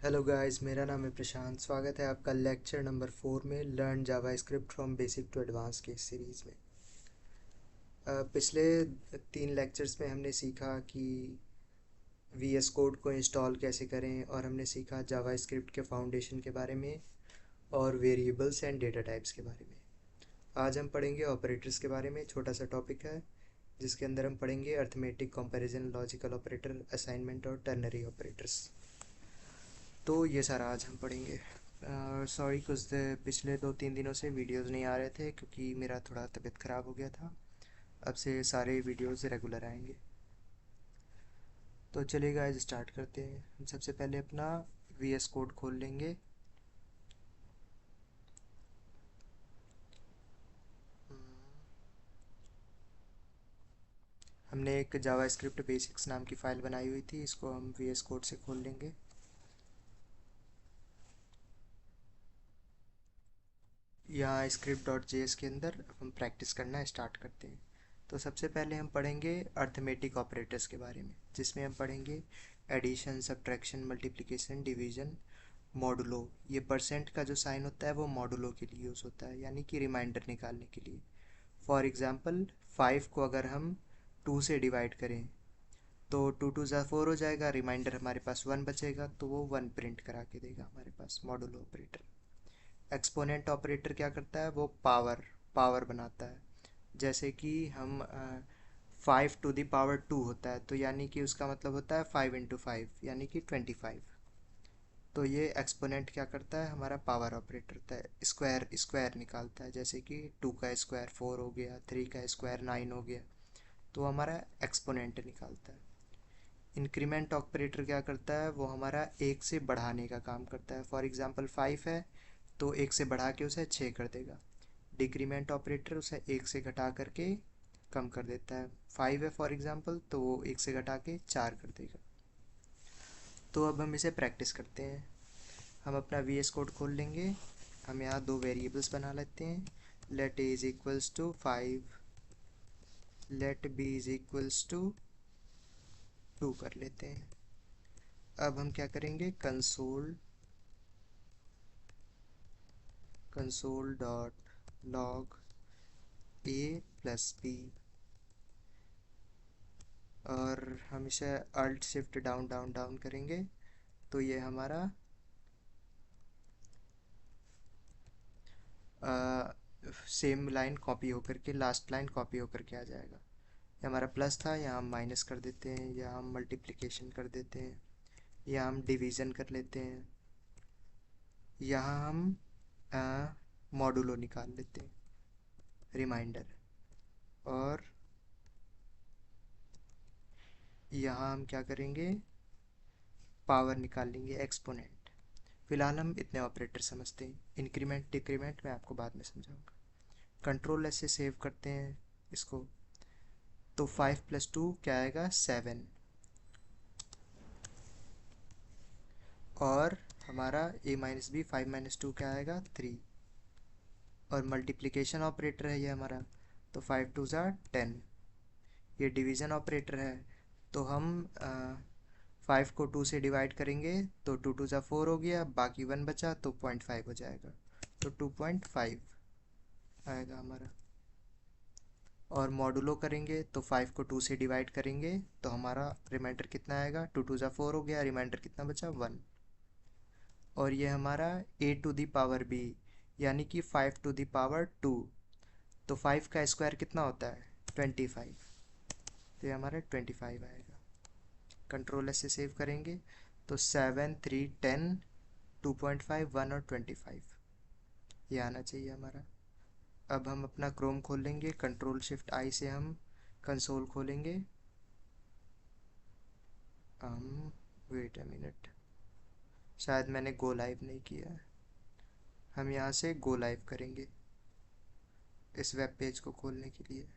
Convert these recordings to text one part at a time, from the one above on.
Hello guys, मेरा नाम है प्रशांत। स्वागत है आपका लेक्चर नंबर 4 में learn JavaScript from basic to advance के इस सीरीज़ में। पिछले 3 लेक्चर्स में हमने सीखा कि वीएस कोड को इंस्टॉल कैसे करें, और हमने सीखा जावास्क्रिप्ट के फाउंडेशन के बारे में और वेरिएबल्स एंड डेटा टाइप्स के बारे में। आज हम पढ़ेंगे ऑपरेटर्स के बारे में। छोटा सा टॉपिक है जिसके अंदर हम पढ़ेंगे arithmetic, comparison, logical operator, assignment और टर्नरी ऑपरेटर्स। तो ये सारा आज हम पढ़ेंगे। सॉरी, पिछले 2-3 दिनों से वीडियोस नहीं आ रहे थे क्योंकि मेरा थोड़ा तबीयत ख़राब हो गया था। अब से सारे वीडियोस रेगुलर आएंगे। तो चलिए गाइस, स्टार्ट करते हैं। हम सबसे पहले अपना वीएस कोड खोल लेंगे। हमने एक जावास्क्रिप्ट बेसिक्स नाम की फ़ाइल बनाई हुई थी, इसको हम वीएस कोड से खोल लेंगे। यहाँ स्क्रिप्ट डॉट जेएस के अंदर अब हम प्रैक्टिस करना स्टार्ट करते हैं। तो सबसे पहले हम पढ़ेंगे अर्थमेटिक ऑपरेटर्स के बारे में, जिसमें हम पढ़ेंगे addition, subtraction, multiplication, division, modulo. ये परसेंट का जो साइन होता है वो मॉडुलो के लिए यूज़ होता है, यानी कि रिमाइंडर निकालने के लिए। फॉर एग्ज़ाम्पल 5 को अगर हम 2 से डिवाइड करें तो 2 2 ज़ा 4 हो जाएगा, रिमाइंडर हमारे पास 1 बचेगा, तो वो 1 प्रिंट करा के देगा हमारे पास मॉडुलो ऑपरेटर। एक्सपोनेंट ऑपरेटर क्या करता है, वो पावर पावर बनाता है। जैसे कि हम 5 to the power 2 होता है, तो यानी कि उसका मतलब होता है 5 into 5 यानी कि 25। तो ये एक्सपोनेंट क्या करता है, हमारा पावर ऑपरेटर होता है। स्क्वायर स्क्वायर निकालता है, जैसे कि 2 का स्क्वायर 4 हो गया, 3 का स्क्वायर 9 हो गया, तो हमारा एक्सपोनेंट निकालता है। इंक्रीमेंट ऑपरेटर क्या करता है, वो हमारा एक से बढ़ाने का काम करता है। फॉर एग्जांपल 5 है तो एक से बढ़ा के उसे 6 कर देगा। डिक्रीमेंट ऑपरेटर उसे एक से घटा करके कम कर देता है। 5 है फॉर एग्जांपल, तो वो एक से घटा के 4 कर देगा। तो अब हम इसे प्रैक्टिस करते हैं। हम अपना वी एस कोड खोल लेंगे। हम यहाँ 2 वेरिएबल्स बना लेते हैं। Let A is equals to 5, let B is equals to 2 कर लेते हैं। अब हम क्या करेंगे, console console dot log A plus B, और हम इसे alt shift down down down करेंगे तो ये हमारा सेम लाइन कॉपी होकर के, लास्ट लाइन कॉपी होकर के आ जाएगा। ये हमारा प्लस था, यहाँ हम माइनस कर देते हैं, या हम मल्टीप्लिकेशन कर देते हैं, या हम डिवीज़न कर लेते हैं, यहाँ हम मॉडुलो निकाल लेते हैं, रिमाइंडर। और यहाँ हम क्या करेंगे, पावर निकाल लेंगे, एक्सपोनेंट। फिलहाल हम इतने ऑपरेटर समझते हैं। इंक्रीमेंट डिक्रीमेंट मैं आपको बाद में समझाऊंगा। कंट्रोल ऐसे सेव करते हैं इसको। तो 5 + 2 क्या आएगा, 7। और हमारा a-b, 5 - 2 क्या आएगा, 3। और मल्टीप्लिकेशन ऑपरेटर है ये हमारा, तो 5 2 ज़ा 10। ये डिवीज़न ऑपरेटर है, तो हम 5 को 2 से डिवाइड करेंगे तो 2 2 ज़ा 4 हो गया, बाकी 1 बचा तो 0.5 हो जाएगा, तो 2.5 आएगा हमारा। और मॉडुलो करेंगे तो 5 को 2 से डिवाइड करेंगे तो हमारा रिमाइंडर कितना आएगा, 2 2 ज़ा 4 हो गया, रिमाइंडर कितना बचा, 1। और ये हमारा a⁴b यानी कि 5 to the power 2, तो 5 का स्क्वायर कितना होता है, 25। तो ये हमारा 25 आएगा। कंट्रोल ऐसे सेव करेंगे तो 7 3 10, 2.5 1 और 25 ये आना चाहिए हमारा। अब हम अपना क्रोम खोल लेंगे, कंट्रोल शिफ्ट आई से हम कंसोल खोलेंगे। हम वेट अ मिनट, शायद मैंने गो लाइव नहीं किया है। हम यहाँ से गो लाइव करेंगे इस वेब पेज को खोलने के लिए।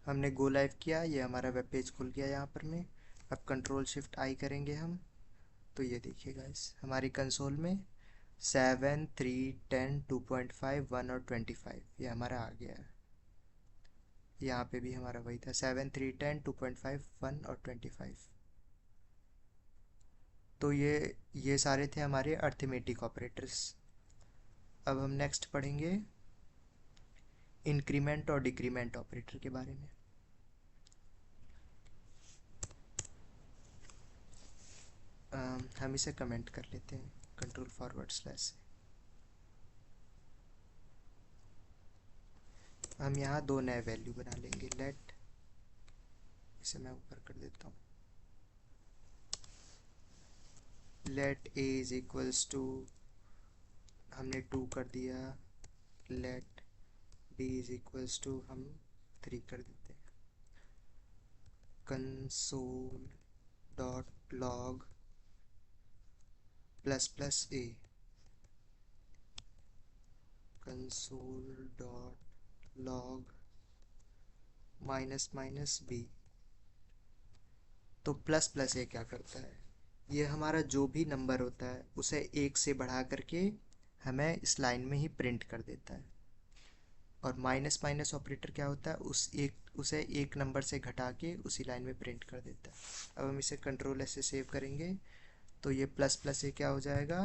हमने गो लाइव किया, ये हमारा वेब पेज खुल गया यहाँ पर में। अब कंट्रोल शिफ्ट आई करेंगे हम, तो ये देखिए गाइस, हमारी कंसोल में 7 3 10 2.5 1 और 25 ये हमारा आ गया है। यहाँ पे भी हमारा वही था, 7 3 10 2.5 1 और 25। तो ये सारे थे हमारे अर्थमेटिक ऑपरेटर्स। अब हम नेक्स्ट पढ़ेंगे इंक्रीमेंट और डिक्रीमेंट ऑपरेटर के बारे में। हम इसे कमेंट कर लेते हैं कंट्रोल फॉरवर्ड स्लैश से। हम यहाँ दो नए वैल्यू बना लेंगे। लेट, इसे मैं ऊपर कर देता हूँ, let A is equals to, हमने 2 कर दिया। Let B is equals to हम 3 कर देते हैं। Console dot log plus plus a, console dot log minus minus b. तो प्लस प्लस ए क्या करता है, ये हमारा जो भी नंबर होता है उसे 1 से बढ़ा करके हमें इस लाइन में ही प्रिंट कर देता है। और माइनस माइनस ऑपरेटर क्या होता है, उसे एक नंबर से घटा के उसी लाइन में प्रिंट कर देता है। अब हम इसे कंट्रोल ऐसे सेव करेंगे तो ये प्लस प्लस ए क्या हो जाएगा,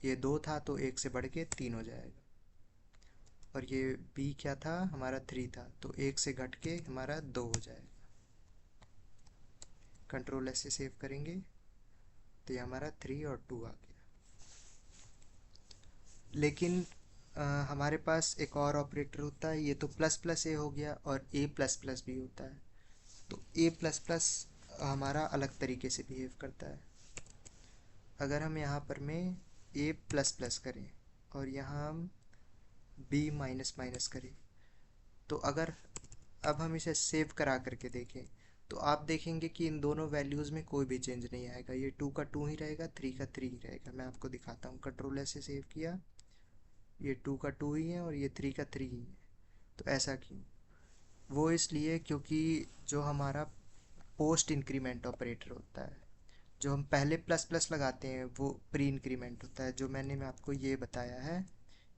ये 2 था तो 1 से बढ़ के 3 हो जाएगा। और ये बी क्या था हमारा 3 था तो 1 से घट के हमारा 2 हो जाएगा। कंट्रोल ऐसे सेव करेंगे तो ये हमारा 3 और 2 आ गया। लेकिन हमारे पास एक और ऑपरेटर होता है, ये तो प्लस प्लस ए हो गया, और ए प्लस प्लस भी होता है। तो ए प्लस प्लस हमारा अलग तरीके से बिहेव करता है। अगर हम यहाँ पर में ए प्लस प्लस करें और यहाँ हम बी माइनस माइनस करें, तो अगर अब हम इसे सेव करा करके देखें तो आप देखेंगे कि इन दोनों वैल्यूज़ में कोई भी चेंज नहीं आएगा। ये 2 का 2 ही रहेगा, 3 का 3 ही रहेगा। मैं आपको दिखाता हूँ, कंट्रोल ऐसे सेव किया, ये 2 का 2 ही है और ये 3 का 3 ही है। तो ऐसा क्यों, वो इसलिए क्योंकि जो हमारा पोस्ट इंक्रीमेंट ऑपरेटर होता है, जो हम पहले प्लस प्लस लगाते हैं वो प्री इंक्रीमेंट होता है। जो मैं आपको ये बताया है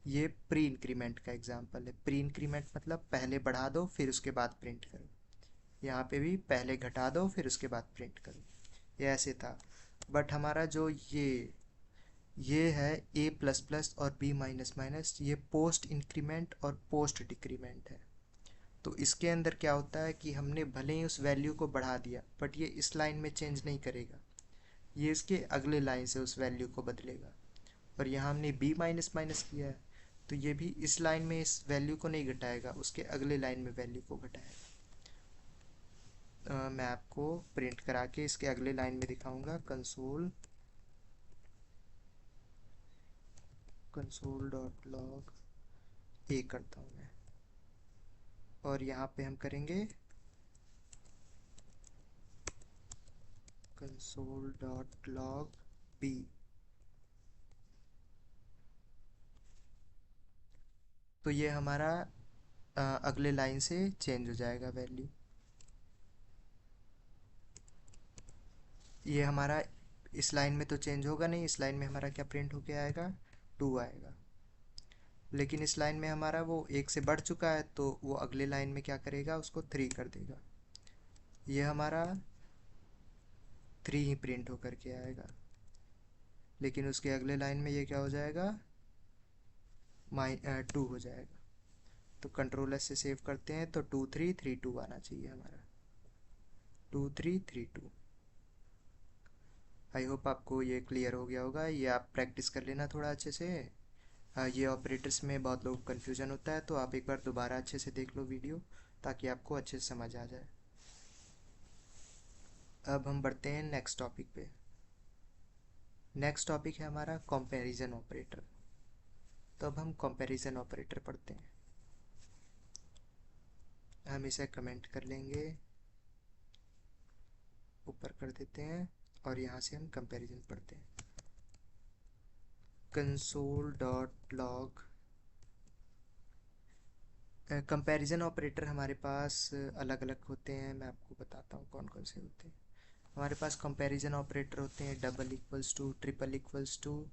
ये प्री इंक्रीमेंट का एग्जांपल है। प्री इंक्रीमेंट मतलब पहले बढ़ा दो फिर उसके बाद प्रिंट करो। यहाँ पे भी पहले घटा दो फिर उसके बाद प्रिंट करो, ये ऐसे था। बट हमारा जो ये है ए प्लस प्लस और बी माइनस माइनस, ये पोस्ट इंक्रीमेंट और पोस्ट डिक्रीमेंट है। तो इसके अंदर क्या होता है कि हमने भले ही उस वैल्यू को बढ़ा दिया बट ये इस लाइन में चेंज नहीं करेगा, ये इसके अगले लाइन से उस वैल्यू को बदलेगा। और यहाँ हमने बी माइनस माइनस किया है तो ये भी इस लाइन में इस वैल्यू को नहीं घटाएगा, उसके अगले लाइन में वैल्यू को घटाएगा। मैं आपको प्रिंट करा के इसके अगले लाइन में दिखाऊंगा। कंसोल डॉट लॉग ए करता हूँ मैं, और यहाँ पे हम करेंगे कंसोल डॉट लॉग बी। तो ये हमारा अगले लाइन से चेंज हो जाएगा वैल्यू। ये हमारा इस लाइन में तो चेंज होगा नहीं, इस लाइन में हमारा क्या प्रिंट होके आएगा, 2 आएगा। लेकिन इस लाइन में हमारा वो 1 से बढ़ चुका है तो वो अगले लाइन में क्या करेगा, उसको 3 कर देगा। ये हमारा 3 ही प्रिंट होकर के आएगा। लेकिन उसके अगले लाइन में ये क्या हो जाएगा, 2 हो जाएगा। तो कंट्रोल एस से सेव करते हैं तो 2 3 3 2 आना चाहिए हमारा, 2 3 3 2। आई होप आपको ये क्लियर हो गया होगा। ये आप प्रैक्टिस कर लेना थोड़ा अच्छे से। ये ऑपरेटर्स में बहुत लोग कन्फ्यूजन होता है, तो आप एक बार दोबारा अच्छे से देख लो वीडियो ताकि आपको अच्छे से समझ आ जाए। अब हम बढ़ते हैं नेक्स्ट टॉपिक पे। नेक्स्ट टॉपिक है हमारा कंपैरिजन ऑपरेटर। तो अब हम कंपैरिजन ऑपरेटर पढ़ते हैं। हम इसे कमेंट कर लेंगे, ऊपर कर देते हैं, और यहाँ से हम कंपैरिजन पढ़ते हैं। Console dot log comparison operator हमारे पास अलग अलग होते हैं। मैं आपको बताता हूँ कौन कौन से होते हैं। हमारे पास कंपैरिजन ऑपरेटर होते हैं double equals to, triple equals to,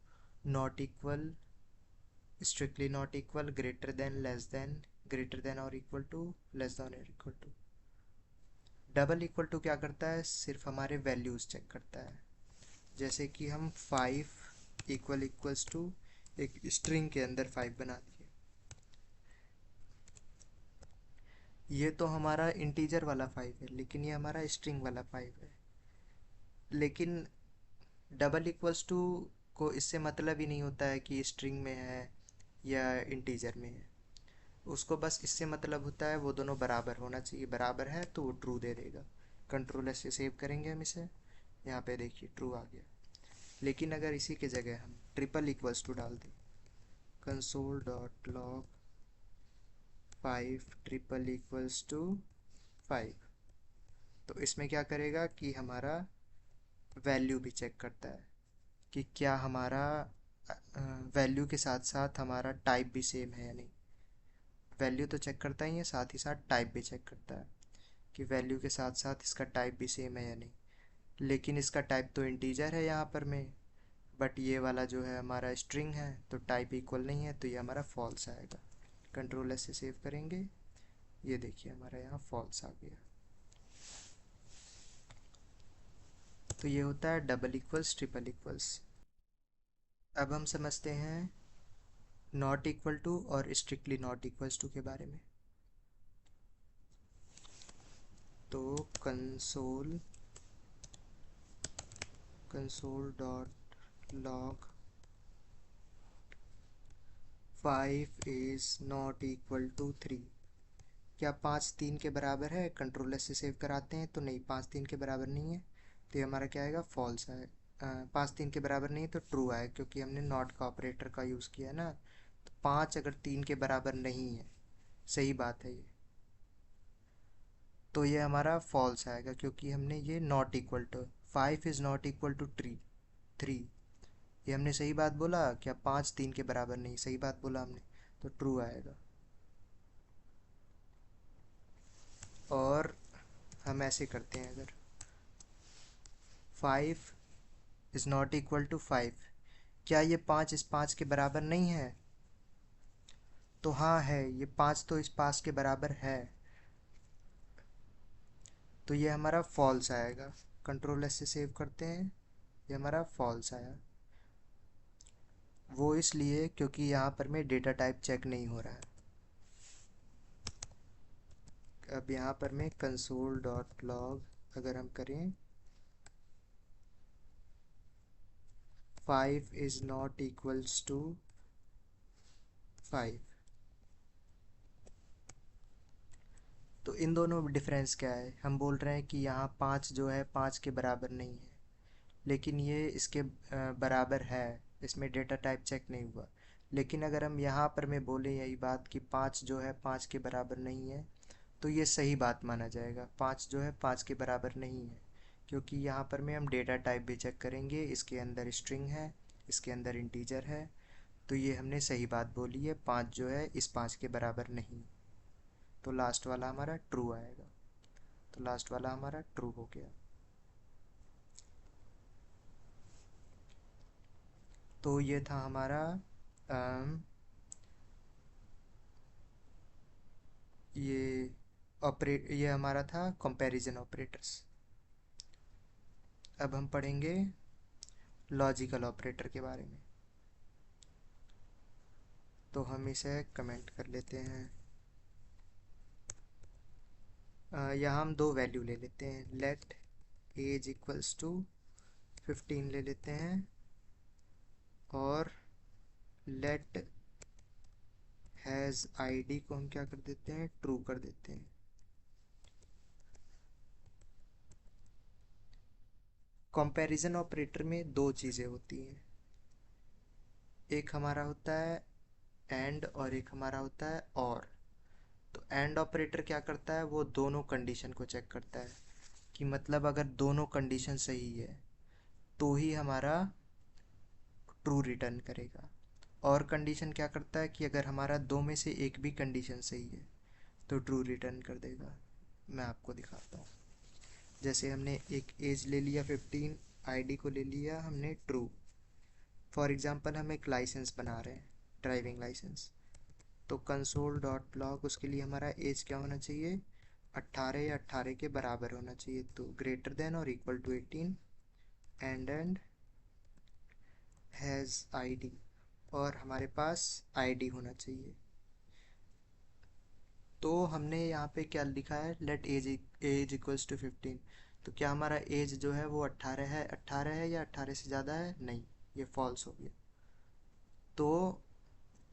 not equal, strictly not equal, greater than, greater than और इक्वल टू, लेस देन और equal to. Double equal to क्या करता है, सिर्फ हमारे वैल्यूज चेक करता है। जैसे कि हम 5 इक्वल्स टू एक स्ट्रिंग के अंदर 5 बना दिए। ये तो हमारा इंटीजर वाला 5 है, लेकिन ये हमारा स्ट्रिंग वाला 5 है। लेकिन डबल इक्वल्स टू को इससे मतलब ही नहीं होता है कि स्ट्रिंग में है या इंटीजर में है। उसको बस इससे मतलब होता है वो दोनों बराबर होना चाहिए, बराबर है तो वो ट्रू दे देगा। कंट्रोल एस से सेव करेंगे हम इसे, यहाँ पे देखिए ट्रू आ गया। लेकिन अगर इसी के जगह हम ट्रिपल इक्वल्स टू डाल दें, console dot log 5 triple equals to 5, तो इसमें क्या करेगा कि हमारा वैल्यू भी चेक करता है कि क्या हमारा वैल्यू के साथ साथ हमारा टाइप भी सेम है या नहीं। वैल्यू तो चेक करता ही है, साथ ही साथ टाइप भी चेक करता है कि वैल्यू के साथ साथ इसका टाइप भी सेम है या नहीं। लेकिन इसका टाइप तो इंटीजर है यहाँ पर में, बट ये वाला जो है हमारा स्ट्रिंग है, तो टाइप इक्वल नहीं है, तो ये हमारा फॉल्स आएगा। कंट्रोल एस से सेव करेंगे, ये देखिए हमारा यहाँ फॉल्स आ गया। तो ये होता है डबल इक्वल्स ट्रिपल इक्वल्स। अब हम समझते हैं नॉट इक्वल टू और स्ट्रिक्टली नॉट इक्वल्स टू के बारे में। तो console dot log 5 is not equal to 3। क्या 5 3 के बराबर है? कंट्रोल एस से सेव कराते हैं तो नहीं, 5 3 के बराबर नहीं है, तो ये हमारा क्या आएगा? फॉल्स है। 5 3 के बराबर नहीं है तो ट्रू आए, क्योंकि हमने नॉट का ऑपरेटर का यूज़ किया है ना। तो 5 अगर 3 के बराबर नहीं है, सही बात है ये, तो ये हमारा फॉल्स आएगा, क्योंकि हमने ये not equal to 5 is not equal to 3। ये हमने सही बात बोला क्या? 5 3 के बराबर नहीं, सही बात बोला हमने, तो ट्रू आएगा। और हम ऐसे करते हैं, अगर 5 इज़ नॉट इक्वल टू 5, क्या ये 5 इस 5 के बराबर नहीं है? तो हाँ है, ये 5 तो इस 5 के बराबर है, तो ये हमारा फॉल्स आएगा। कंट्रोल एस से सेव करते हैं, ये हमारा फॉल्स आया। वो इसलिए क्योंकि यहाँ पर में डेटा टाइप चेक नहीं हो रहा है। अब यहाँ पर में कंसोल डॉट लॉग अगर हम करें 5 इज़ नॉट इक्वल्स टू 5, तो इन दोनों में डिफरेंस क्या है? हम बोल रहे हैं कि यहाँ 5 जो है 5 के बराबर नहीं है, लेकिन ये इसके बराबर है, इसमें डेटा टाइप चेक नहीं हुआ। लेकिन अगर हम यहाँ पर मैं बोले यही बात कि 5 जो है 5 के बराबर नहीं है, तो ये सही बात माना जाएगा। 5 जो है 5 के बराबर नहीं है, क्योंकि यहाँ पर में हम डेटा टाइप भी चेक करेंगे, इसके अंदर स्ट्रिंग है, इसके अंदर इंटीजर है, तो ये हमने सही बात बोली है, 5 जो है इस 5 के बराबर नहीं। तो लास्ट वाला हमारा ट्रू आएगा, तो लास्ट वाला हमारा ट्रू हो गया। तो ये था हमारा ये ये हमारा था कंपैरिजन ऑपरेटर्स। अब हम पढ़ेंगे लॉजिकल ऑपरेटर के बारे में। तो हम इसे कमेंट कर लेते हैं। यहाँ हम दो वैल्यू ले लेते हैं, लेट एज इक्वल्स टू 15 ले लेते हैं, और लेट हैज़ आईडी को हम क्या कर देते हैं? ट्रू कर देते हैं। कंपैरिजन ऑपरेटर में दो चीज़ें होती हैं, एक हमारा होता है एंड और एक हमारा होता है और। तो एंड ऑपरेटर क्या करता है? वो दोनों कंडीशन को चेक करता है, कि मतलब अगर दोनों कंडीशन सही है तो ही हमारा ट्रू रिटर्न करेगा। और कंडीशन क्या करता है कि अगर हमारा दो में से एक भी कंडीशन सही है तो ट्रू रिटर्न कर देगा। मैं आपको दिखाता हूँ। जैसे हमने एक एज ले लिया 15, आईडी को ले लिया हमने ट्रू। फॉर एग्जांपल हम एक लाइसेंस बना रहे हैं, ड्राइविंग लाइसेंस। तो कंसोल डॉट लॉग उसके लिए हमारा एज क्या होना चाहिए? 18 या 18 के बराबर होना चाहिए, तो ग्रेटर देन और equal to 18 and has ID, और हमारे पास आईडी होना चाहिए। तो हमने यहाँ पे क्या लिखा है, लेट एज इक्वल्स टू 15। तो क्या हमारा एज जो है वो 18 है या 18 से ज़्यादा है? नहीं, ये फॉल्स हो गया। तो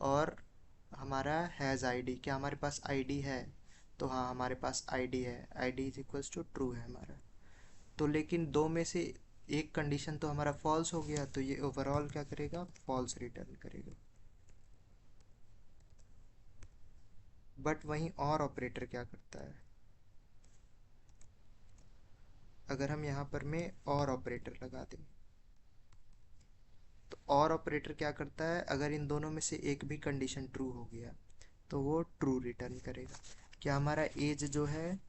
और हमारा हैज़ आईडी, क्या हमारे पास आईडी है? तो हाँ, हमारे पास आईडी है, ID is equals to true है हमारा। तो लेकिन दो में से एक कंडीशन तो हमारा फॉल्स हो गया, तो ये ओवरऑल क्या करेगा, फॉल्स रिटर्न करेगा। बट वहीं और ऑपरेटर क्या करता है, अगर हम यहाँ पर में और ऑपरेटर लगा दें, तो और ऑपरेटर क्या करता है, अगर इन दोनों में से एक भी कंडीशन ट्रू हो गया तो वो ट्रू रिटर्न करेगा। क्या हमारा एज जो है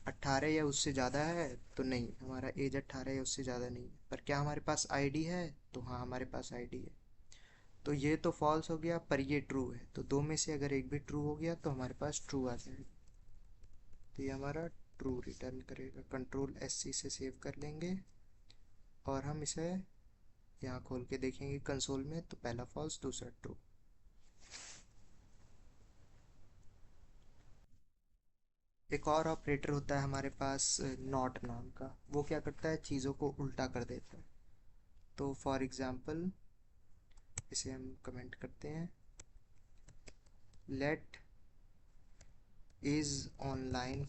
18 या उससे ज़्यादा है? तो नहीं, हमारा एज 18 या उससे ज़्यादा नहीं है। पर क्या हमारे पास आईडी है? तो हाँ, हमारे पास आईडी है। तो ये तो फॉल्स हो गया, पर ये ट्रू है, तो दो में से अगर एक भी ट्रू हो गया तो हमारे पास ट्रू आ जाएगा। तो ये हमारा ट्रू रिटर्न करेगा। कंट्रोल एस सी से सेव कर लेंगे और हम इसे यहाँ खोल के देखेंगे कंसोल में, तो पहला फॉल्स दूसरा ट्रू। एक और ऑपरेटर होता है हमारे पास नॉट नाम का, वो क्या करता है, चीज़ों को उल्टा कर देता है। तो फॉर एग्जांपल इसे हम कमेंट करते हैं, let is online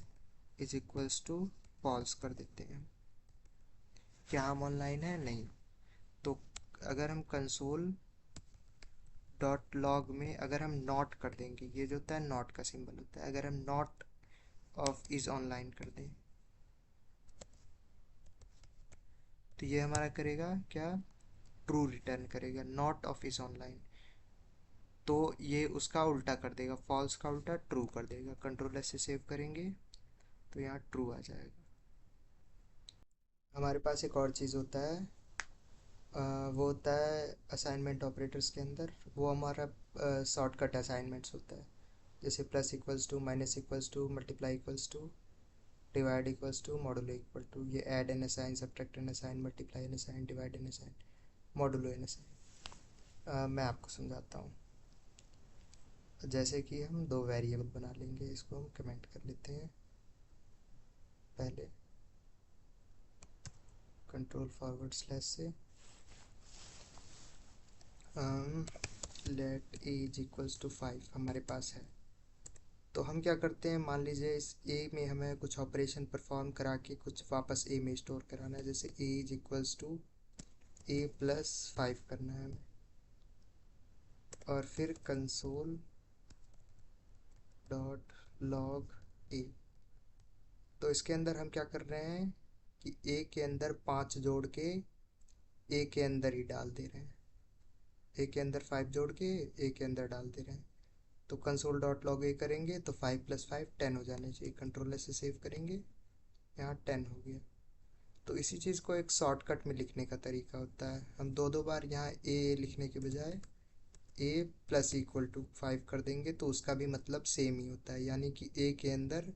is equals to false कर देते हैं। क्या हम ऑनलाइन है? नहीं। तो अगर हम कंसोल डॉट लॉग में अगर हम नॉट कर देंगे, ये जो होता है नॉट का सिंबल होता है, अगर हम नॉट ऑफ इज ऑनलाइन कर दें तो ये हमारा करेगा क्या, ट्रू रिटर्न करेगा, नॉट ऑफ इज ऑनलाइन। तो ये उसका उल्टा कर देगा, फॉल्स का उल्टा ट्रू कर देगा। कंट्रोल एस से सेव करेंगे तो यहाँ ट्रू आ जाएगा। हमारे पास एक और चीज़ होता है, वो होता है असाइनमेंट ऑपरेटर्स के अंदर, वो हमारा शॉर्टकट असाइनमेंट्स होता है। जैसे plus equals to, minus equals to, multiply equals to, divide equals to, modulo equal to, ये add and assign, subtract and assign, multiply and assign, divide and assign, modulo and assign. मैं आपको समझाता हूँ। जैसे कि हम दो वेरिएबल बना लेंगे, इसको हम कमेंट कर लेते हैं पहले कंट्रोल फॉरवर्ड स्लैश से, लेट एज इक्वल्स टू 5 हमारे पास है। तो हम क्या करते हैं, मान लीजिए इस ए में हमें कुछ ऑपरेशन परफॉर्म करा के कुछ वापस ए में स्टोर कराना है, जैसे age equals to A plus 5 करना है हमें, और फिर कंसोल डॉट लॉग ए। तो इसके अंदर हम क्या कर रहे हैं कि ए के अंदर 5 जोड़ के ए के अंदर ही डाल दे रहे हैं, ए के अंदर 5 जोड़ के ए के अंदर डाल दे रहे हैं। तो कंसोल डॉट लॉग ए करेंगे तो 5 प्लस 5 10 हो जाने चाहिए। कंट्रोल से सेव करेंगे, यहाँ 10 हो गया। तो इसी चीज़ को एक शॉर्टकट में लिखने का तरीका होता है, हम दो दो बार यहाँ ए लिखने के बजाय ए प्लस इक्वल टू 5 कर देंगे तो उसका भी मतलब सेम ही होता है, यानी कि ए के अंदर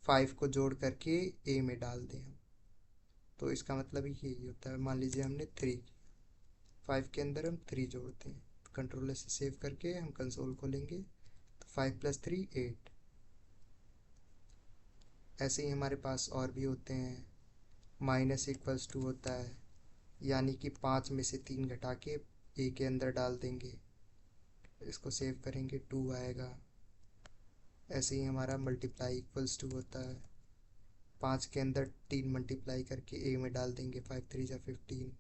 5 को जोड़ करके ए में डाल दें हम। तो इसका मतलब यही होता है, मान लीजिए हमने 3, 5 के अंदर हम 3 जोड़ते हैं। कंट्रोल से सेव करके हम कंसोल खोलेंगे तो 5 प्लस 3 8। ऐसे ही हमारे पास और भी होते हैं, माइनस इक्वल्स टू होता है, यानी कि 5 में से 3 घटा के ए के अंदर डाल देंगे, इसको सेव करेंगे 2 आएगा। ऐसे ही हमारा मल्टीप्लाई इक्वल्स टू होता है, 5 के अंदर 3 मल्टीप्लाई करके ए में डाल देंगे, 5 3 जा 15,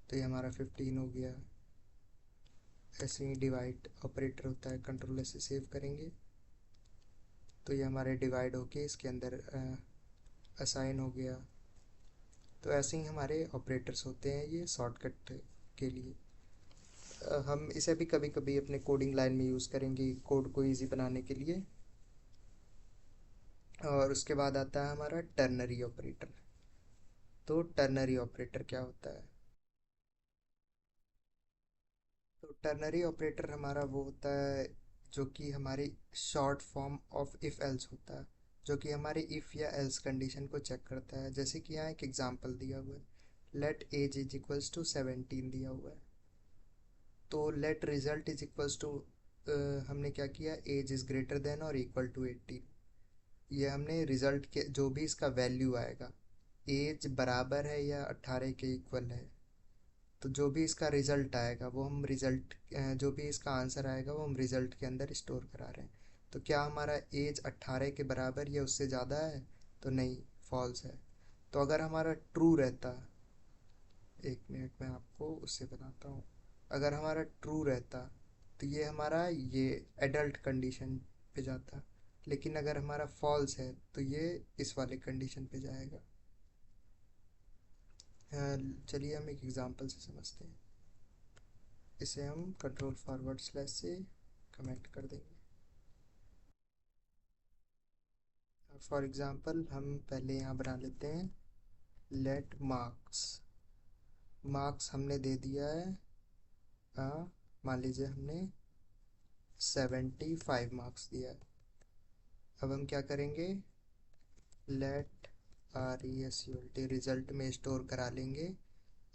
तो ये हमारा 15 हो गया। ऐसे ही डिवाइड ऑपरेटर होता है, कंट्रोल से सेव करेंगे तो ये हमारे डिवाइड होके इसके अंदर असाइन हो गया। तो ऐसे ही हमारे ऑपरेटर्स होते हैं ये शॉर्टकट के लिए। हम इसे भी कभी कभी अपने कोडिंग लाइन में यूज़ करेंगे कोड को इजी बनाने के लिए। और उसके बाद आता है हमारा टर्नरी ऑपरेटर। तो टर्नरी ऑपरेटर क्या होता है, तो टर्नरी ऑपरेटर हमारा वो होता है जो कि हमारी short form of if else होता है, जो कि हमारी इफ़ या एल्स कंडीशन को चेक करता है। जैसे कि यहाँ एक एग्जांपल दिया हुआ है, let age is equals to 17 दिया हुआ है। तो let result is equals to, हमने क्या किया, एज इज ग्रेटर देन और इक्वल टू 18। ये हमने रिजल्ट के जो भी इसका वैल्यू आएगा, एज बराबर है या 18 के इक्वल है, तो जो भी इसका रिजल्ट आएगा वो हम रिजल्ट, जो भी इसका आंसर आएगा वो हम रिजल्ट के अंदर स्टोर करा रहे हैं। तो क्या हमारा एज 18 के बराबर या उससे ज़्यादा है? तो नहीं, फॉल्स है। तो अगर हमारा ट्रू रहता, एक मिनट में आपको उससे बताता हूँ, अगर हमारा ट्रू रहता तो ये हमारा ये एडल्ट कंडीशन पे जाता, लेकिन अगर हमारा फॉल्स है तो ये इस वाले कंडीशन पे जाएगा। चलिए हम एक एग्जांपल से समझते हैं। इसे हम कंट्रोल फॉरवर्ड स्लैश से कमेंट कर देंगे। फॉर एग्जांपल हम पहले यहाँ बना लेते हैं लेट मार्क्स। मार्क्स हमने दे दिया है, मान लीजिए हमने 75 मार्क्स दिया है। अब हम क्या करेंगे, लेट RESULT रिजल्ट में स्टोर करा लेंगे।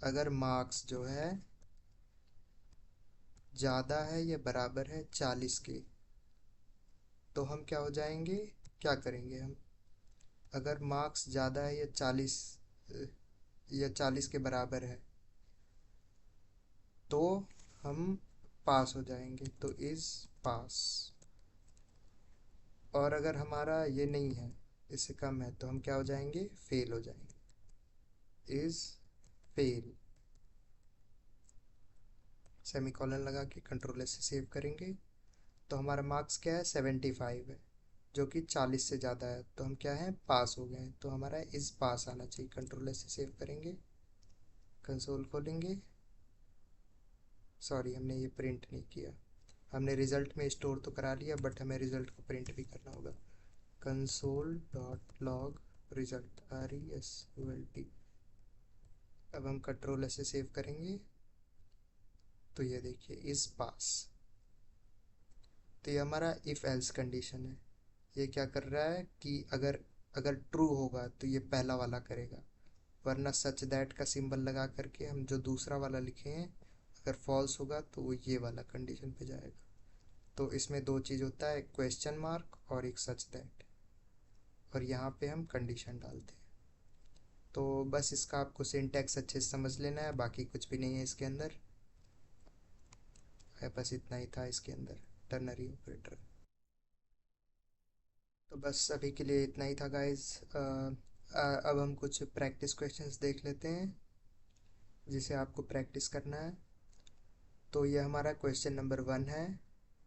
अगर मार्क्स जो है ज़्यादा है या बराबर है 40 के, तो हम क्या हो जाएंगे, क्या करेंगे हम, अगर मार्क्स ज़्यादा है या 40 के बराबर है तो हम पास हो जाएंगे, तो इज़ पास। और अगर हमारा ये नहीं है, इससे कम है, तो हम क्या हो जाएंगे, फेल हो जाएंगे, इज़ फेल। सेमीकोलन लगा के कंट्रोल से सेव करेंगे। तो हमारा मार्क्स क्या है, 75 है, जो कि 40 से ज़्यादा है, तो हम क्या है, पास हो गए हैं। तो हमारा इस पास आना चाहिए। कंट्रोल से सेव करेंगे, कंसोल खोलेंगे। सॉरी, हमने ये प्रिंट नहीं किया, हमने रिज़ल्ट में स्टोर तो करा लिया, बट हमें रिज़ल्ट को प्रिंट भी करना होगा। Console dot log result RESULT। अब हम कंट्रोल से सेव करेंगे, तो ये देखिए इस पास। तो ये हमारा इफ़ एल्स कंडीशन है। ये क्या कर रहा है कि अगर अगर ट्रू होगा तो ये पहला वाला करेगा, वरना सच दैट का सिंबल लगा करके हम जो दूसरा वाला लिखे हैं, अगर फॉल्स होगा तो वो ये वाला कंडीशन पे जाएगा। तो इसमें दो चीज़ होता है, क्वेश्चन मार्क और एक सच दैट, और यहाँ पे हम कंडीशन डालते हैं। तो बस इसका आपको सिंटैक्स अच्छे से समझ लेना है, बाकी कुछ भी नहीं है इसके अंदर है, बस इतना ही था इसके अंदर, टर्नरी ऑपरेटर। तो बस अभी के लिए इतना ही था गाइस। अब हम कुछ प्रैक्टिस क्वेश्चंस देख लेते हैं जिसे आपको प्रैक्टिस करना है। तो ये हमारा क्वेश्चन नंबर 1 है।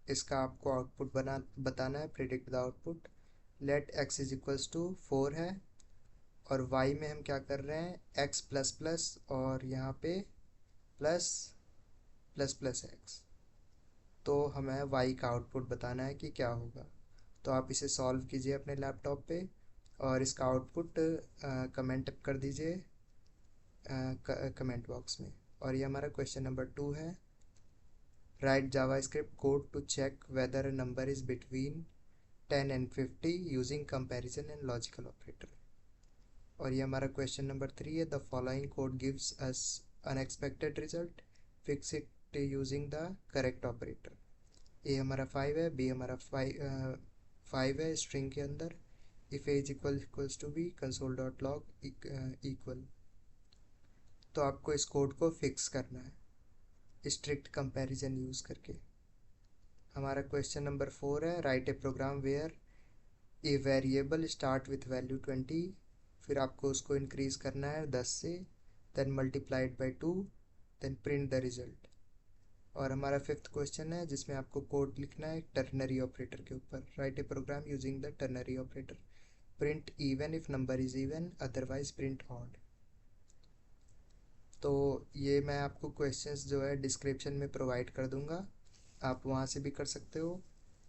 इसका आपको आउटपुट बताना है, predict the output. Let x is equals to 4 है, और y में हम क्या कर रहे हैं, x प्लस प्लस, और यहाँ पे प्लस प्लस प्लस एक्स। तो हमें y का आउटपुट बताना है कि क्या होगा। तो आप इसे सॉल्व कीजिए अपने लैपटॉप पे, और इसका आउटपुट कमेंट कर दीजिए कमेंट बॉक्स में। और ये हमारा क्वेश्चन नंबर 2 है। Write JavaScript code to check whether a number is between 10 and 50 using comparison and logical operator. और ये हमारा क्वेश्चन नंबर 3 है। The following code gives us unexpected result, fix it using the correct operator. ए हमारा 5 है, B हमारा 5 है string के अंदर। If A is equals to B, console dot log equal. तो आपको इस कोड को फिक्स करना है स्ट्रिक्ट कंपैरिजन यूज़ करके। हमारा क्वेश्चन नंबर 4 है। Write a program where a variable start with value 20, फिर आपको उसको इंक्रीज करना है 10 से, then multiplied by 2, then print the result. और हमारा 5th क्वेश्चन है जिसमें आपको कोड लिखना है टर्नरी ऑपरेटर के ऊपर। Write a program using the ternary operator, print even if number is even, otherwise print odd. तो ये मैं आपको क्वेश्चंस जो है डिस्क्रिप्शन में प्रोवाइड कर दूंगा, आप वहाँ से भी कर सकते हो।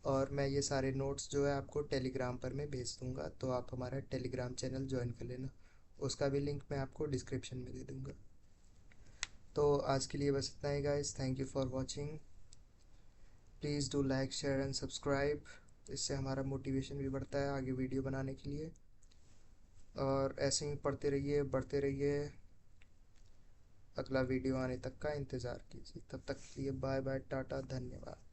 और मैं ये सारे नोट्स जो है आपको टेलीग्राम पर मैं भेज दूंगा, तो आप हमारा टेलीग्राम चैनल ज्वाइन कर लेना, उसका भी लिंक मैं आपको डिस्क्रिप्शन में दे दूंगा। तो आज के लिए बस इतना ही guys, thank you for watching. Please do like share and subscribe, इससे हमारा मोटिवेशन भी बढ़ता है आगे वीडियो बनाने के लिए। और ऐसे ही पढ़ते रहिए, बढ़ते रहिए। अगला वीडियो आने तक का इंतज़ार कीजिए। तब तक के लिए बाय बाय, टाटा, धन्यवाद।